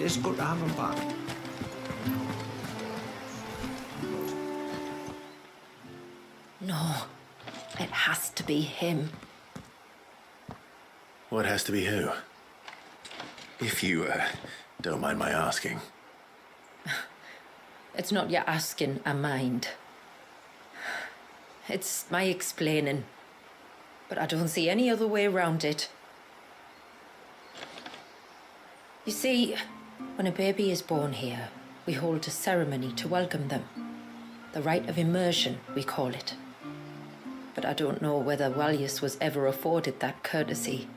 It's good to have him back. No, it has to be him. What has to be who? If you, don't mind my asking. It's not your asking, I mind. It's my explaining. But I don't see any other way around it. You see, when a baby is born here, we hold a ceremony to welcome them. The rite of immersion, we call it. But I don't know whether Wallace was ever afforded that courtesy.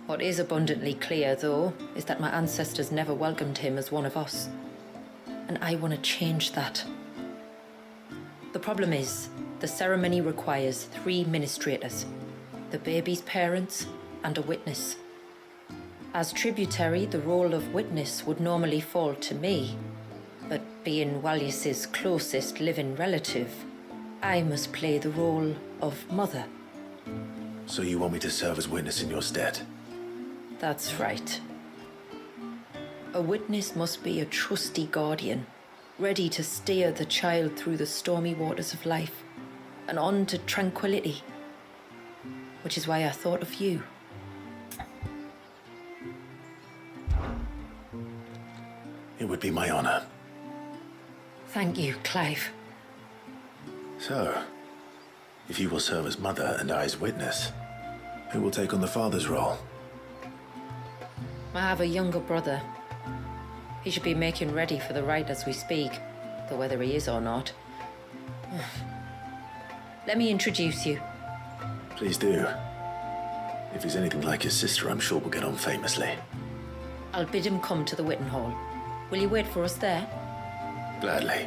What is abundantly clear, though, is that my ancestors never welcomed him as one of us. And I want to change that. The problem is, the ceremony requires 3 ministrators, the baby's parents and a witness. As tributary, the role of witness would normally fall to me, but being Wallace's closest living relative, I must play the role of mother. So you want me to serve as witness in your stead? That's right. A witness must be a trusty guardian, ready to steer the child through the stormy waters of life and on to tranquility. Which is why I thought of you. It would be my honor. Thank you, Clive. So, if you will serve as mother and I as witness, who will take on the father's role? I have a younger brother. He should be making ready for the rite as we speak, though whether he is or not. Let me introduce you. Please do. If he's anything like his sister, I'm sure we'll get on famously. I'll bid him come to the Witten Hall. Will you wait for us there? Gladly.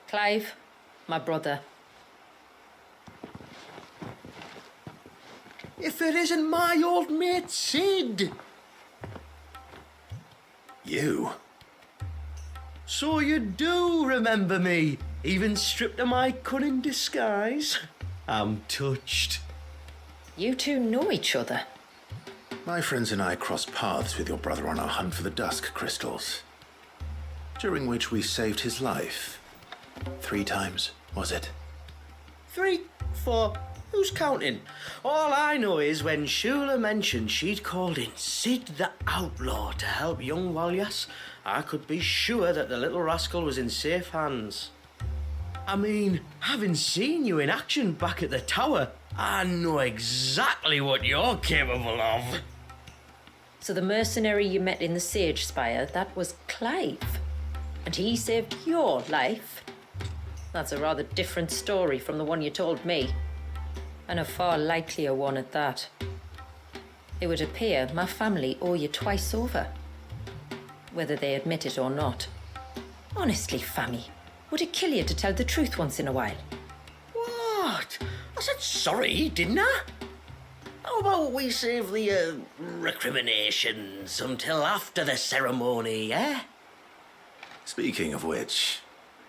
Clive, my brother. If it isn't my old mate Sid! You? So you do remember me, even stripped of my cunning disguise? I'm touched. You two know each other. My friends and I crossed paths with your brother on our hunt for the dusk crystals, during which we saved his life. 3 times, was it? 3, 4, who's counting? All I know is when Shula mentioned she'd called in Sid the Outlaw to help young Wallace, I could be sure that the little rascal was in safe hands. I mean, having seen you in action back at the tower, I know exactly what you're capable of. So the mercenary you met in the Sage Spire, that was Clive. And he saved your life. That's a rather different story from the one you told me. And a far likelier one at that. It would appear my family owe you twice over. Whether they admit it or not. Honestly, Fammy, would it kill you to tell the truth once in a while? What? I said sorry, didn't I? How about we save the recriminations until after the ceremony, eh? Speaking of which,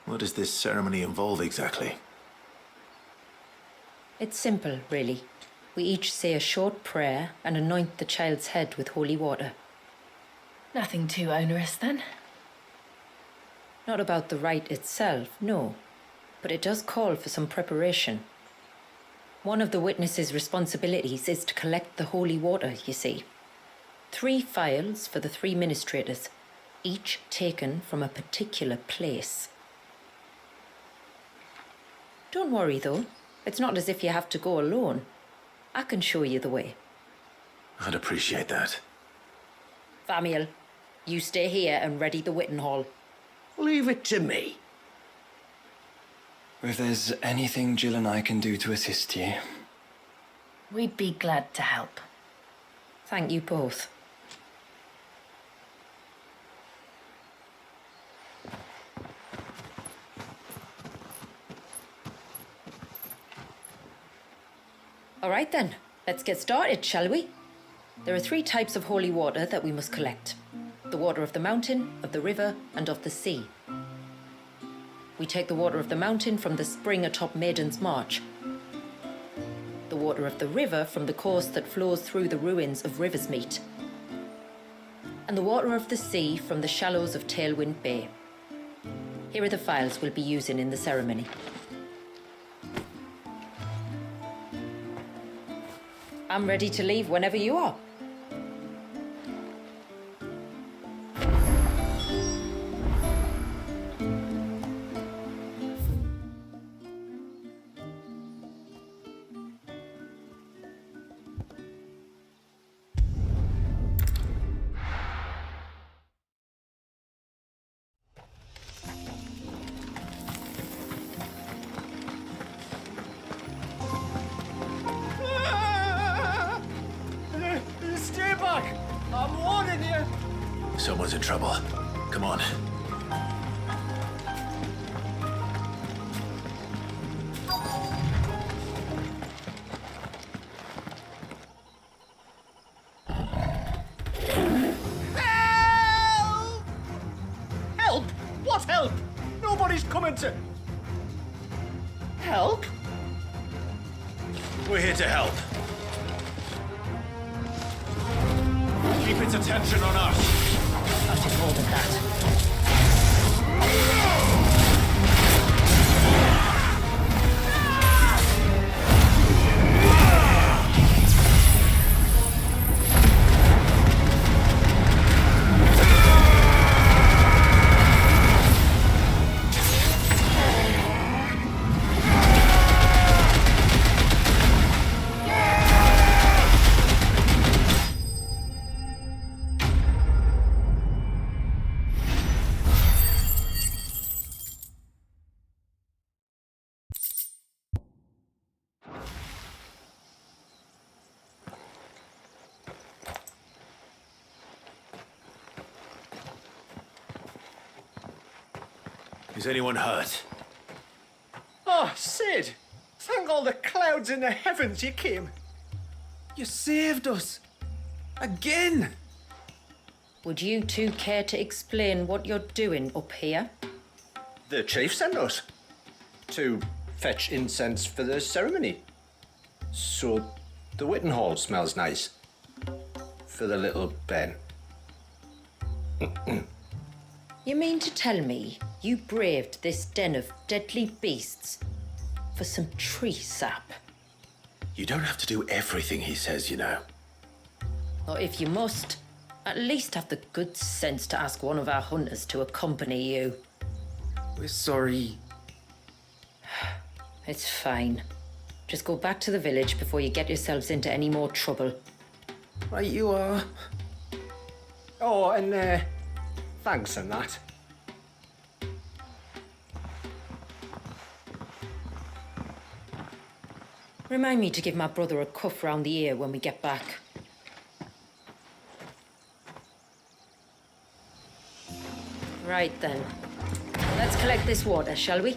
what does this ceremony involve exactly? It's simple, really. We each say a short prayer and anoint the child's head with holy water. Nothing too onerous, then? Not about the rite itself, no. But it does call for some preparation. One of the witness's responsibilities is to collect the holy water, you see. 3 phials for the 3 ministrators, each taken from a particular place. Don't worry, though. It's not as if you have to go alone. I can show you the way. I'd appreciate that. Famiel, you stay here and ready the Witten Hall. Leave it to me. If there's anything Jill and I can do to assist you. We'd be glad to help. Thank you both. All right then, let's get started, shall we? There are 3 types of holy water that we must collect. The water of the mountain, of the river, and of the sea. We take the water of the mountain from the spring atop Maiden's March. The water of the river from the course that flows through the ruins of Riversmeet. And the water of the sea from the shallows of Tailwind Bay. Here are the phials we'll be using in the ceremony. I'm ready to leave whenever you are. Stay back! I'm warning you! Someone's in trouble. Come on. Help! Help? What help? Nobody's coming to... Help? We're here to help. Keep its attention on us. That is more than that. Is anyone hurt? Oh, Sid! Thank all the clouds in the heavens you came. You saved us. Again! Would you 2 care to explain what you're doing up here? The chief sent us to fetch incense for the ceremony. So the Witten Hall smells nice. For the little Ben. You mean to tell me you braved this den of deadly beasts for some tree sap? You don't have to do everything he says, you know. Or if you must, at least have the good sense to ask one of our hunters to accompany you. We're sorry. It's fine. Just go back to the village before you get yourselves into any more trouble. Right you are. Oh, and thanks and that. Remind me to give my brother a cuff round the ear when we get back. Right then. Let's collect this water, shall we?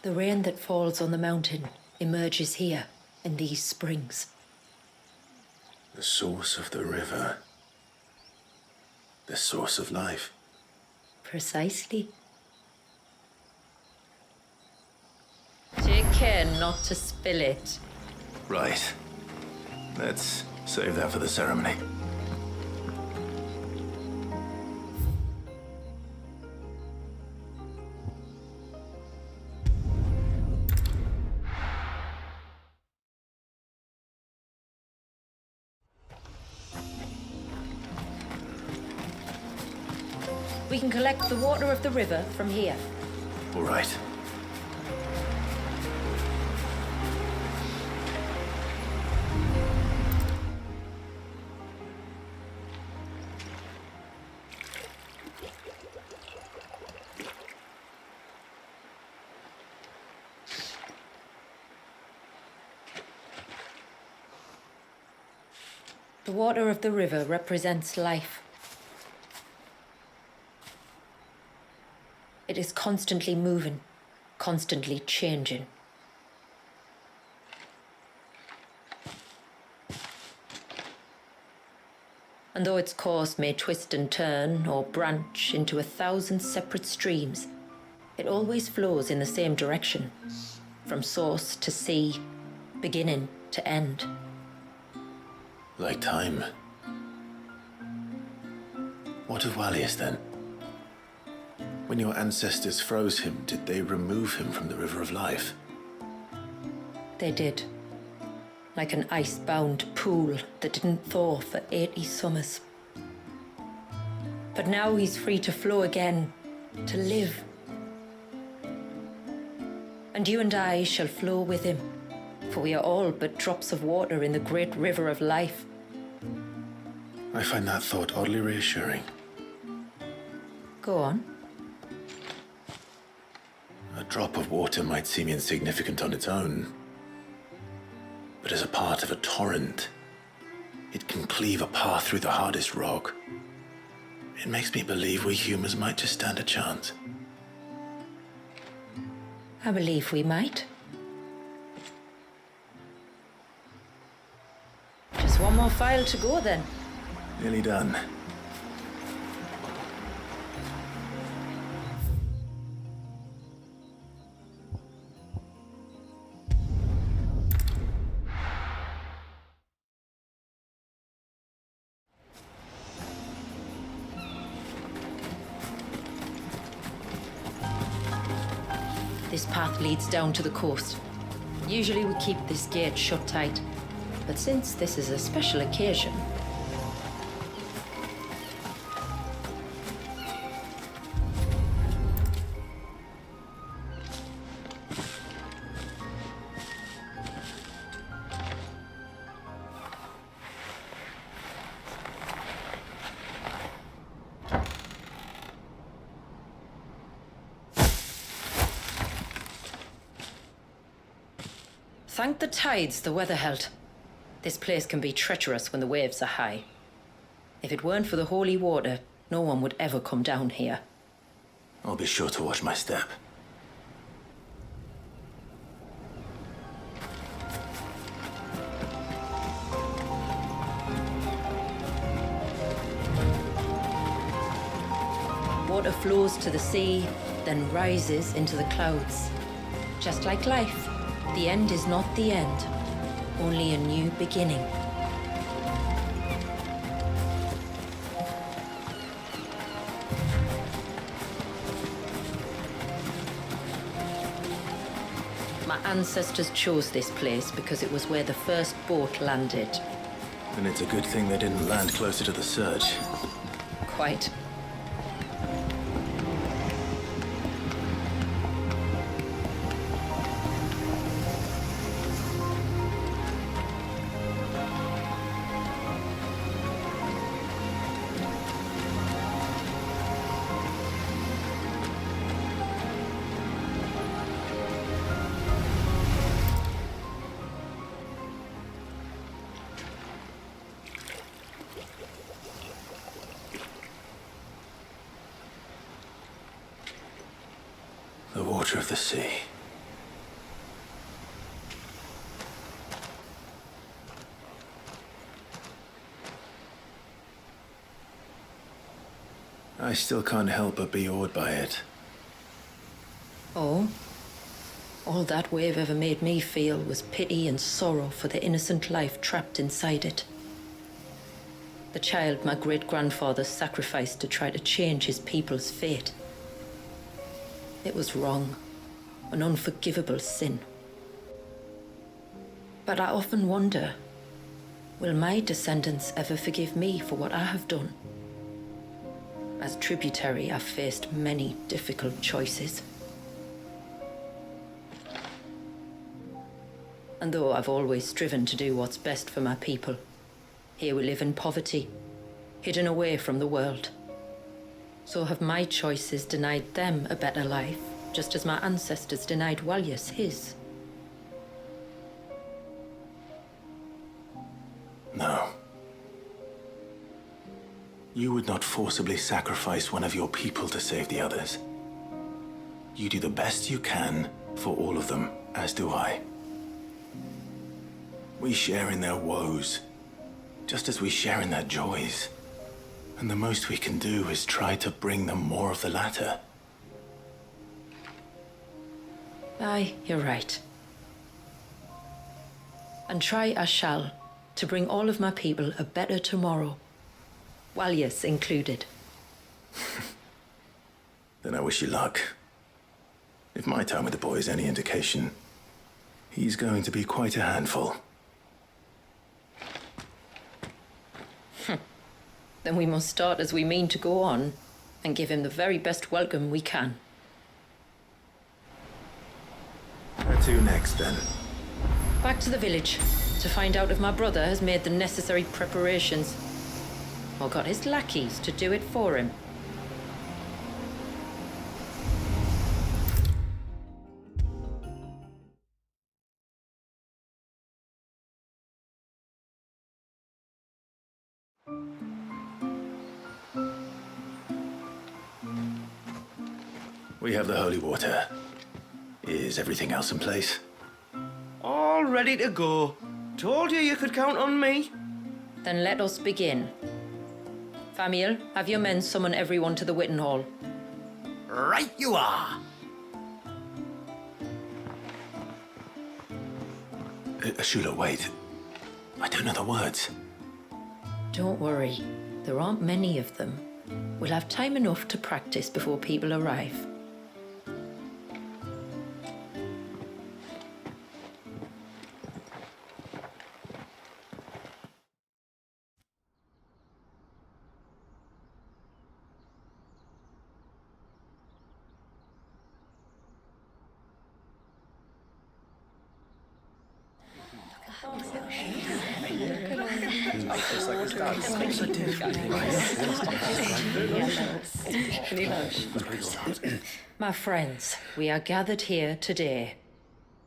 The rain that falls on the mountain emerges here in these springs. The source of the river. The source of life. Precisely. Take care not to spill it. Right. Let's save that for the ceremony. We can collect the water of the river from here. All right. The water of the river represents life. It is constantly moving, constantly changing. And though its course may twist and turn or branch into 1,000 separate streams, it always flows in the same direction, from source to sea, beginning to end. Like time. What of Wallius then? When your ancestors froze him, did they remove him from the River of Life? They did. Like an ice-bound pool that didn't thaw for 80 summers. But now he's free to flow again, to live. And you and I shall flow with him, for we are all but drops of water in the great river of life. I find that thought oddly reassuring. Go on. A drop of water might seem insignificant on its own, but as a part of a torrent, it can cleave a path through the hardest rock. It makes me believe we humans might just stand a chance. I believe we might. Just one more file to go then. Nearly done. This path leads down to the coast. Usually we keep this gate shut tight, but since this is a special occasion... Thank the tides the weather held. This place can be treacherous when the waves are high. If it weren't for the holy water, no one would ever come down here. I'll be sure to watch my step. Water flows to the sea, then rises into the clouds. Just like life, the end is not the end, only a new beginning. My ancestors chose this place because it was where the first boat landed. And it's a good thing they didn't land closer to the surge. Quite. The water of the sea. I still can't help but be awed by it. Oh? All that wave ever made me feel was pity and sorrow for the innocent life trapped inside it. The child my great-grandfather sacrificed to try to change his people's fate. It was wrong, an unforgivable sin. But I often wonder, will my descendants ever forgive me for what I have done? As tributary, I've faced many difficult choices. And though I've always striven to do what's best for my people, here we live in poverty, hidden away from the world. So have my choices denied them a better life, just as my ancestors denied Wallius his? No. You would not forcibly sacrifice one of your people to save the others. You do the best you can for all of them, as do I. We share in their woes, just as we share in their joys. And the most we can do is try to bring them more of the latter. Aye, you're right. And try I shall to bring all of my people a better tomorrow. Walyas included. Then I wish you luck. If my time with the boy is any indication, he's going to be quite a handful. Then we must start as we mean to go on and give him the very best welcome we can. Where to next, then? Back to the village to find out if my brother has made the necessary preparations or got his lackeys to do it for him. We have the holy water. Is everything else in place? All ready to go. Told you you could count on me. Then let us begin. Famiel, have your men summon everyone to the Witten Hall. Right you are. Ashula, wait. I don't know the words. Don't worry, there aren't many of them. We'll have time enough to practice before people arrive. My friends, we are gathered here today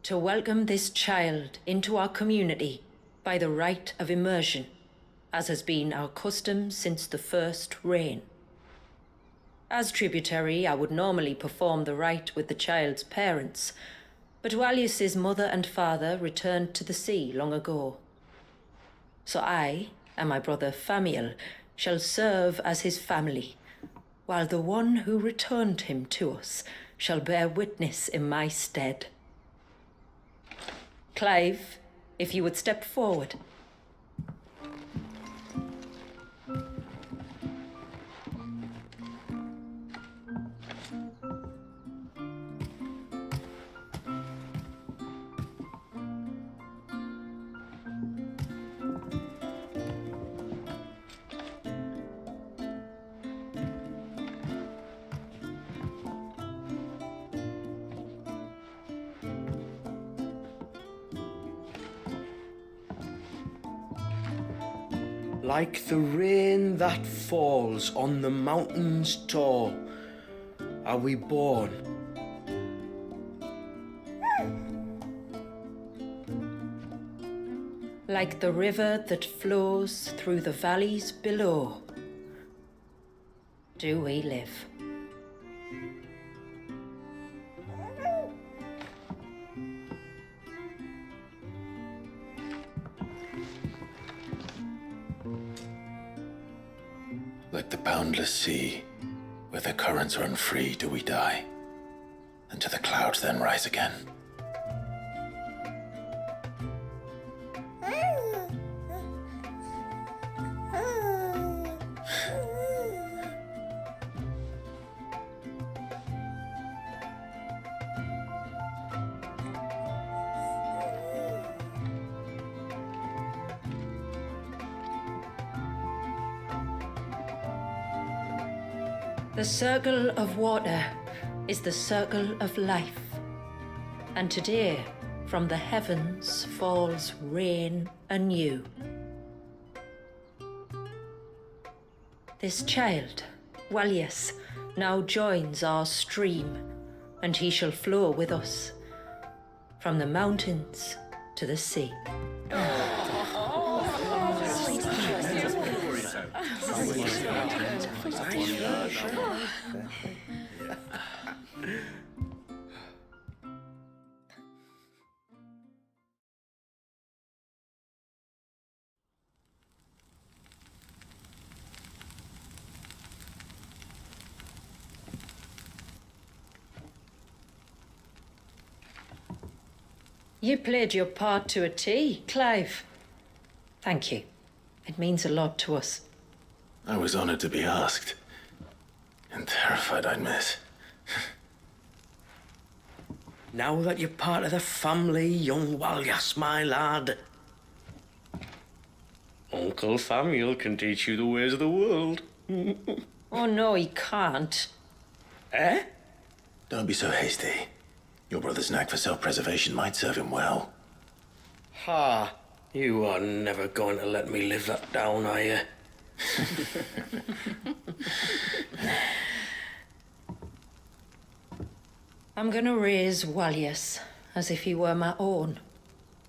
to welcome this child into our community by the rite of immersion, as has been our custom since the first reign. As tributary, I would normally perform the rite with the child's parents, but Walyas's mother and father returned to the sea long ago. So I and my brother Famiel shall serve as his family, while the one who returned him to us shall bear witness in my stead. Clive, if you would step forward. Like the rain that falls on the mountains tall, are we born. Like the river that flows through the valleys below, do we live. Like the boundless sea, where the currents run free, do we die, and to the clouds then rise again. The circle of water is the circle of life. And today, from the heavens falls rain anew. This child, Walyas, now joins our stream, and he shall flow with us from the mountains to the sea. You played your part to a T, Clive. Thank you. It means a lot to us. I was honored to be asked. And terrified I'd miss. Now that you're part of the family, young Walyas, my lad. Uncle Samuel can teach you the ways of the world. Oh, no, he can't. Eh? Don't be so hasty. Your brother's knack for self-preservation might serve him well. Ha! You are never going to let me live that down, are you? I'm gonna raise Walyas as if he were my own.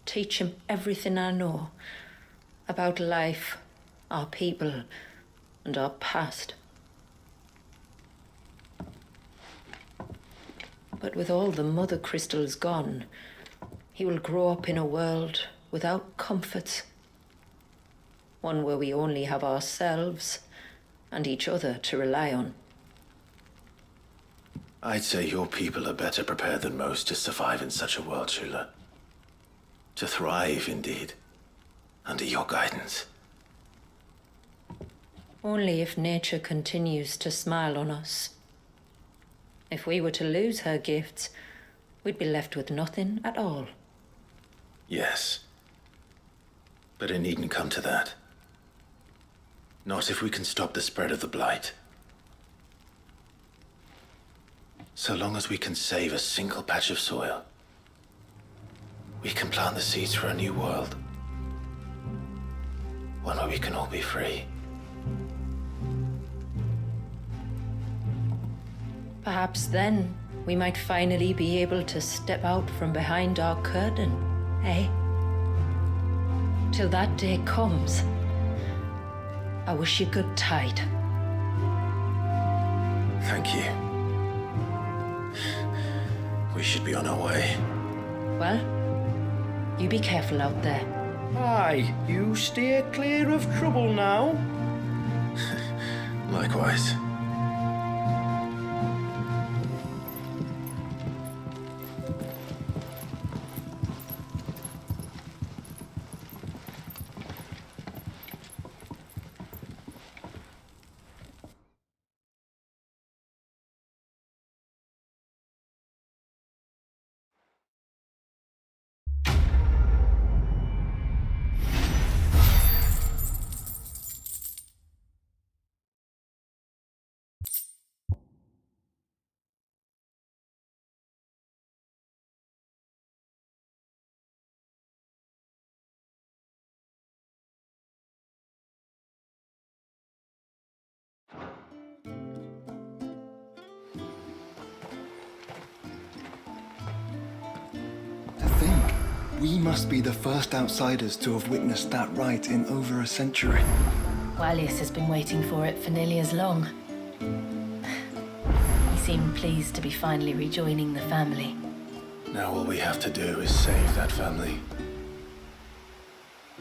Teach him everything I know about life, our people, and our past. But with all the mother crystals gone, he will grow up in a world without comforts. One where we only have ourselves and each other to rely on. I'd say your people are better prepared than most to survive in such a world, Shula. To thrive, indeed, under your guidance. Only if nature continues to smile on us. If we were to lose her gifts, we'd be left with nothing at all. Yes. But it needn't come to that. Not if we can stop the spread of the blight. So long as we can save a single patch of soil, we can plant the seeds for a new world. One where we can all be free. Perhaps then we might finally be able to step out from behind our curtain, eh? Till that day comes, I wish you good tide. Thank you. We should be on our way. Well, you be careful out there. Aye, you stay clear of trouble now. Likewise. To think, we must be the first outsiders to have witnessed that rite in over a century. Walyas has been waiting for it for nearly as long. He seemed pleased to be finally rejoining the family. Now all we have to do is save that family.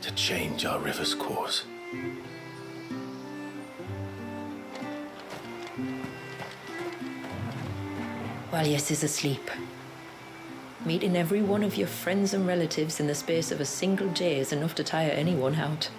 To change our river's course. Walyas is asleep. Meeting every one of your friends and relatives in the space of a single day is enough to tire anyone out.